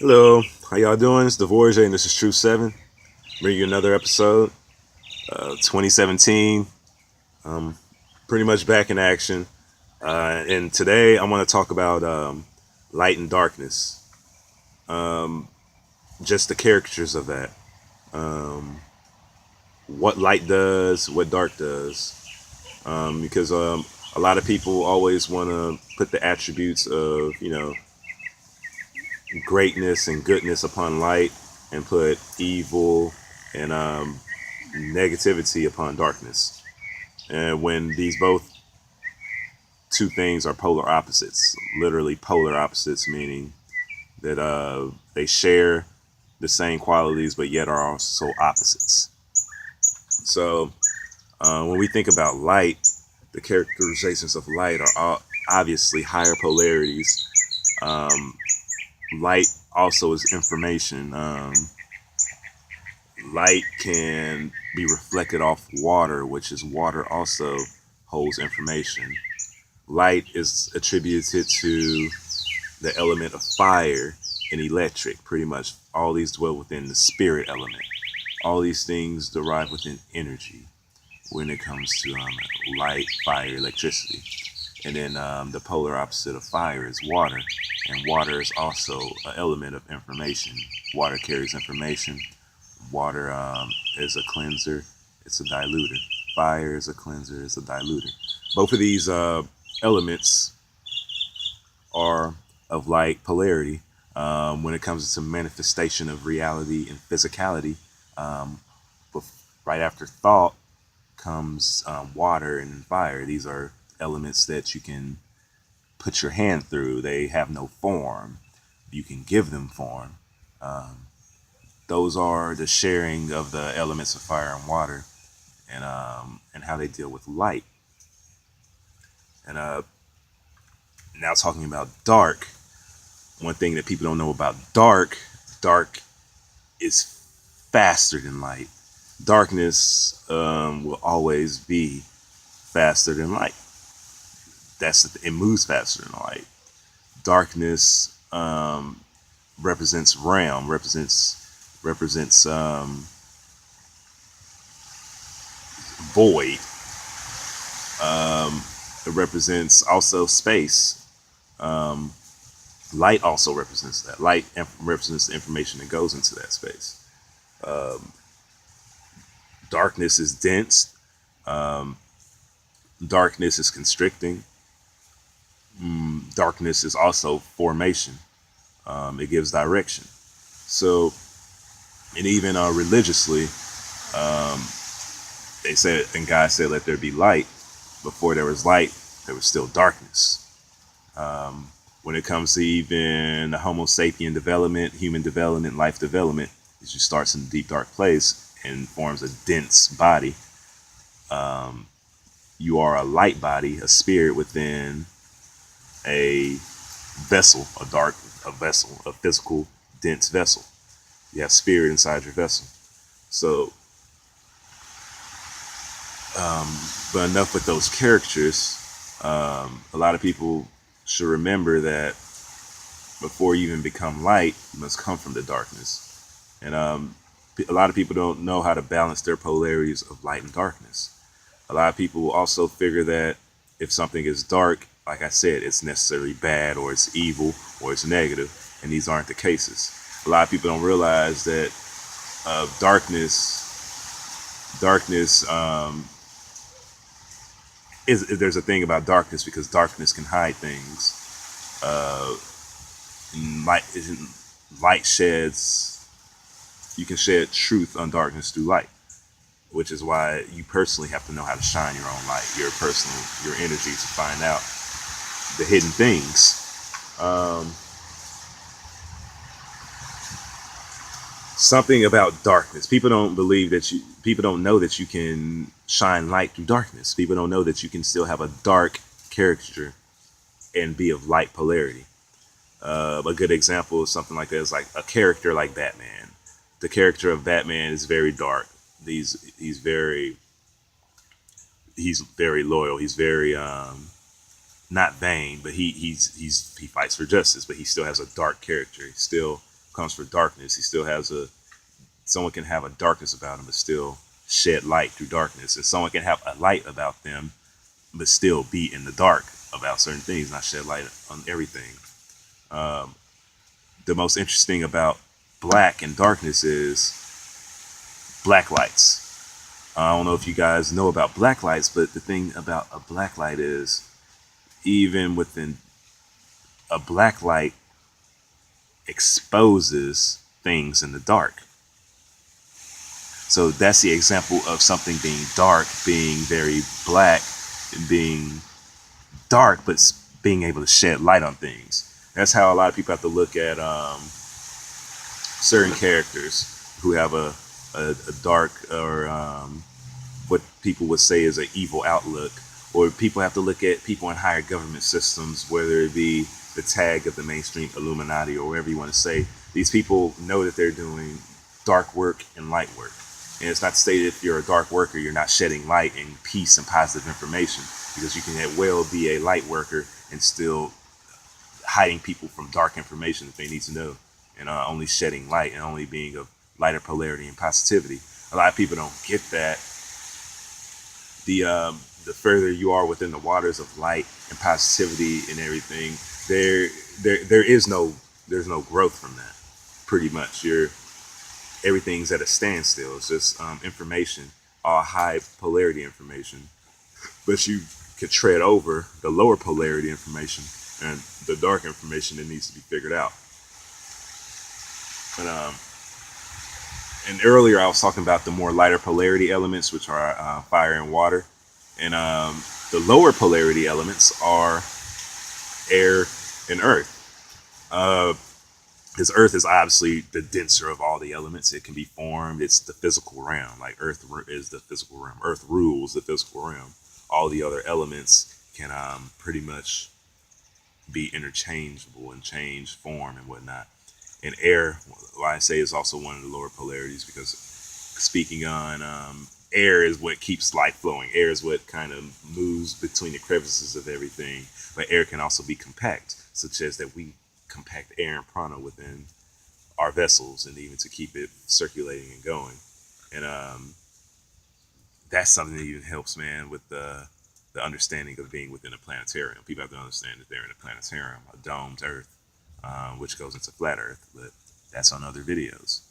Hello, how y'all doing? It's Devorjae and this is True 7. Bring you another episode. 2017, pretty much back in action. And today I want to talk about light and darkness, just the caricatures of that. What light does, what dark does. Because a lot of people always want to put the attributes of, greatness and goodness upon light and put evil and negativity upon darkness. And when these both two things are polar opposites, literally polar opposites, meaning that they share the same qualities but yet are also opposites. So when we think about light, the characterizations of light are obviously higher polarities. Light also is information. Light can be reflected off water, which is water also holds information. Light is attributed to the element of fire and electric. Pretty much all these dwell within the spirit element. All these things derive within energy when it comes to light, fire, electricity. And then the polar opposite of fire is water. And water is also an element of information. Water carries information. Water is a cleanser. It's a diluter. Fire is a cleanser. It's a diluter. Both of these elements are of like polarity. When it comes to manifestation of reality and physicality, um, right after thought comes water and fire. These are elements that you can put your hand through. They have no form. You can give them form. Those are the sharing of the elements of fire and water, and how they deal with light. And now talking about dark, one thing that people don't know about dark is faster than light. Darkness will always be faster than light. It moves faster than light. Darkness represents realm, represents void. It represents also space. Light also represents that. Light represents the information that goes into that space. Darkness is dense. Darkness is constricting. Darkness is also formation. It gives direction. So, and even religiously, they said, and God said, "Let there be light." Before there was light, there was still darkness. When it comes to even the Homo sapien development, human development, life development, it just starts in a deep dark place and forms a dense body. You are a light body, a spirit within a vessel, a physical, dense vessel. You have spirit inside your vessel. So, but enough with those characters. A lot of people should remember that before you even become light, you must come from the darkness. And a lot of people don't know how to balance their polarities of light and darkness. A lot of people also figure that if something is dark, like I said, it's necessarily bad or it's evil or it's negative, and these aren't the cases. A lot of people don't realize that darkness is there's a thing about darkness because darkness can hide things. Uh, light light sheds. You can shed truth on darkness through light, which is why you personally have to know how to shine your own light, your energy to find out the hidden things. Um, Something about darkness. People don't know that you can shine light through darkness. People don't know that you can still have a dark caricature and be of light polarity. A good example of something like that is like a character like Batman. The character of Batman is very dark. He's very loyal. He's very not vain, but he fights for justice, but he still has a dark character. He still comes for darkness. He still has someone can have a darkness about them, but still shed light through darkness. And someone can have a light about them, but still be in the dark about certain things, not shed light on everything. The most interesting about black and darkness is black lights. I don't know if you guys know about black lights, but the thing about a black light is even within a black light exposes things in the dark. So that's the example of something being dark, being very black, and being dark, but being able to shed light on things. That's how a lot of people have to look at certain characters who have a dark or what people would say is an evil outlook, or people have to look at people in higher government systems, whether it be the tag of the mainstream Illuminati or whatever you want to say. These people know that they're doing dark work and light work. And it's not stated if you're a dark worker, you're not shedding light and peace and positive information, because you can as well be a light worker and still hiding people from dark information that they need to know, and only shedding light and only being of lighter polarity and positivity. A lot of people don't get that. The further you are within the waters of light and positivity and everything, there's no growth from that. Pretty much, everything's at a standstill. It's just information, all high polarity information, but you could tread over the lower polarity information and the dark information that needs to be figured out. But and earlier I was talking about the more lighter polarity elements, which are fire and water, and the lower polarity elements are air and earth. Because earth is obviously the denser of all the elements. It can be formed. It's the physical realm. Like earth is the physical realm. Earth rules the physical realm. All the other elements can pretty much be interchangeable and change form and whatnot. And air, why I say, is also one of the lower polarities, because speaking on air is what keeps life flowing. Air is what kind of moves between the crevices of everything. But air can also be compact, such as that we compact air and prana within our vessels, and even to keep it circulating and going. And that's something that even helps, man, with the understanding of being within a planetarium. People have to understand that they're in a planetarium, a domed Earth, which goes into flat Earth, but that's on other videos.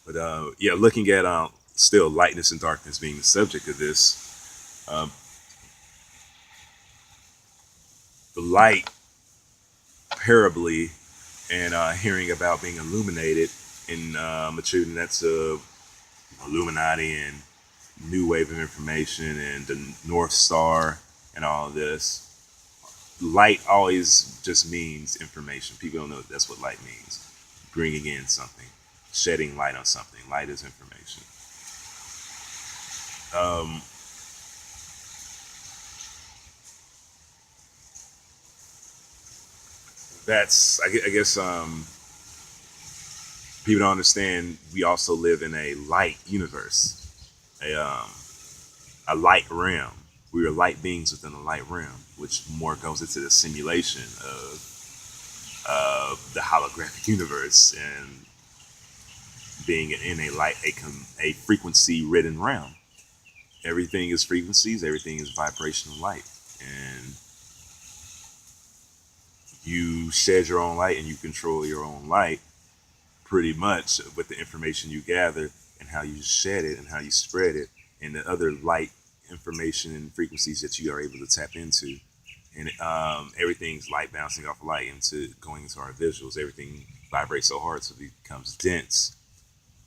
But yeah, looking at still lightness and darkness being the subject of this, the light parably and hearing about being illuminated and attributing that to Illuminati and new wave of information and the North Star and all of this. Light always just means information. People don't know that that's what light means. Bringing in something, shedding light on something. Light is information. That's, I guess, people don't understand. We also live in a light universe, a light realm. We are light beings within a light realm, which more goes into the simulation of the holographic universe and being in a frequency ridden realm. Everything is frequencies. Everything is vibrational light, and you shed your own light and you control your own light pretty much with the information you gather and how you shed it and how you spread it, and the other light information and frequencies that you are able to tap into. And everything's light bouncing off of light into going into our visuals. Everything vibrates so hard so it becomes dense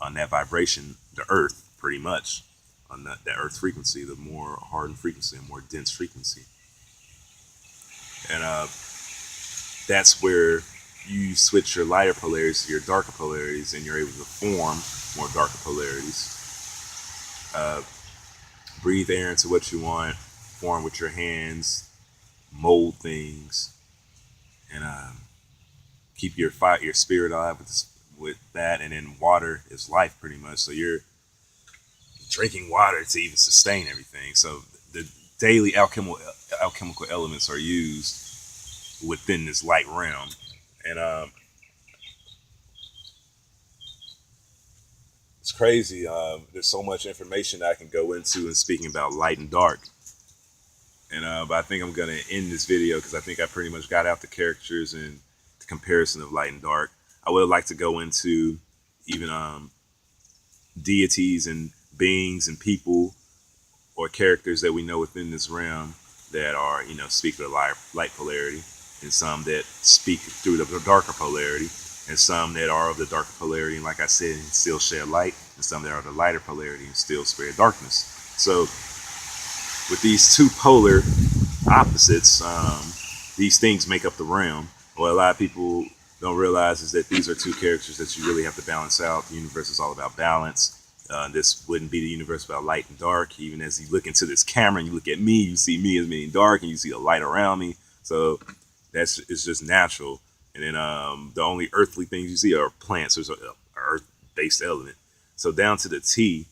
on that vibration, the earth pretty much, on that earth frequency, the more hardened frequency, a more dense frequency. And that's where you switch your lighter polarities to your darker polarities, and you're able to form more darker polarities. Breathe air into what you want, form with your hands, mold things, and keep your fire, your spirit alive with that. And then water is life, pretty much. So you're drinking water to even sustain everything. So the daily alchemical elements are used within this light realm. And crazy. There's so much information I can go into in speaking about light and dark. And but I think I'm gonna end this video because I think I pretty much got out the characters and the comparison of light and dark. I would like to go into even deities and beings and people or characters that we know within this realm that are, speak of the light polarity, and some that speak through the darker polarity, and some that are of the darker polarity and, like I said, still shed light, and some that are the lighter polarity and still spread darkness. So with these two polar opposites, these things make up the realm. What a lot of people don't realize is that these are two characters that you really have to balance out. The universe is all about balance. This wouldn't be the universe without light and dark. Even as you look into this camera and you look at me, you see me as being dark, and you see a light around me. So it's just natural. And then the only earthly things you see are plants. There's an earth-based element. So down to the T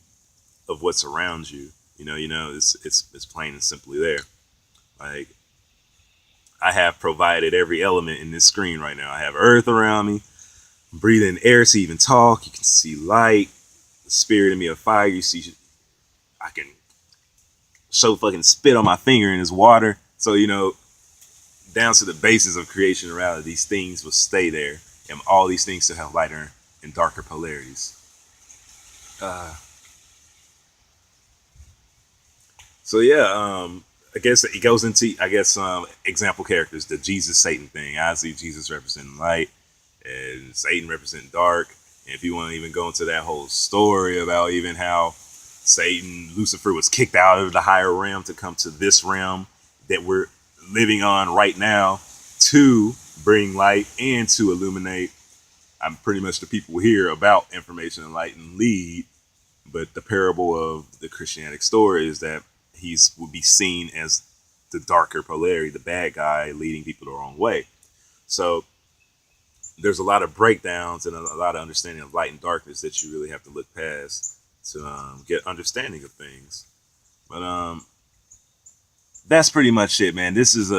of what's around you, it's plain and simply there. Like, I have provided every element in this screen right now. I have earth around me. I'm breathing air to even talk. You can see light. The spirit in me of fire. You see, I can show fucking spit on my finger in this water. So, down to the basis of creation and reality, these things will stay there. And all these things still have lighter and darker polarities. So yeah, I guess it goes into, example characters, the Jesus Satan thing. I see Jesus representing light and Satan representing dark. And if you want to even go into that whole story about even how Lucifer was kicked out of the higher realm to come to this realm that we're living on right now to bring light and to illuminate. I'm pretty much the people here about information and light and lead. But the parable of the Christianic story is that would be seen as the darker polarity, the bad guy leading people the wrong way. So there's a lot of breakdowns and a lot of understanding of light and darkness that you really have to look past to get understanding of things. But that's pretty much it, man. This is a